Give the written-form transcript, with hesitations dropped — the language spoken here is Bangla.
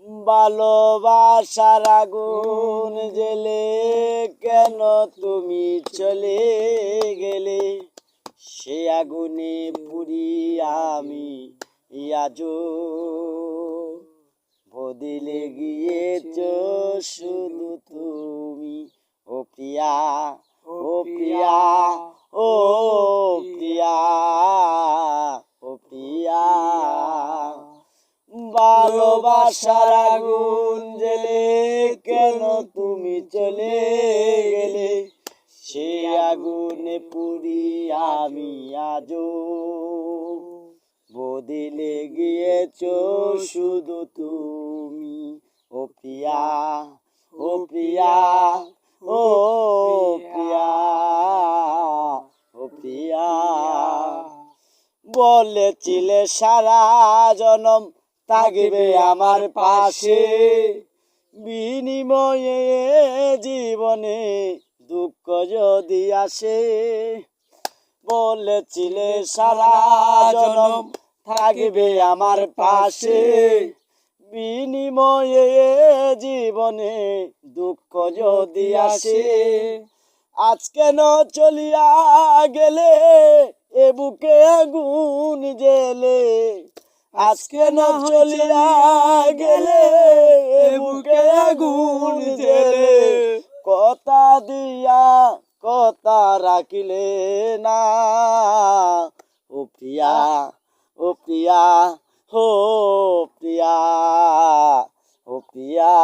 ভালোবাসার আগুন জ্বেলে কেন তুমি চলে গেলে, সে আগুনে পুড়ি আমি আজও, বদলে গিয়েছ শুধু তুমি। ও প্রিয়া, ও প্রিয়া, ও প্রিয়া, ও প্রিয়া। ভালোবাসার আগুন জ্বেলে কেন তুমি চলে গেলে, সে আগুনে পুড়ি আমি আজও, বদলে গিয়েছ শুধু তুমি। ও প্রিয়া, ও প্রিয়া, ও প্রিয়া, ও প্রিয়া। বলেছিলে সারা জনম থাকবে আমার পাশে, বিনিময়ে জীবনে দুঃখ যদি আসে। বলেছিলে সারা জনম থাকবে আমার পাশে, বিনিময়ে জীবনে দুঃখ যদি আসে। আজ কেন চলিয়া গেলে এ বুকে আগুন জ্বেলে, আজ কেন চলিয়া গেলে এ বুকে আগুন জ্বেলে। কথা দিয়া কথা রাখিলে না, ও প্রিয়া, ও প্রিয়া, ও প্রিয়া, ও প্রিয়া।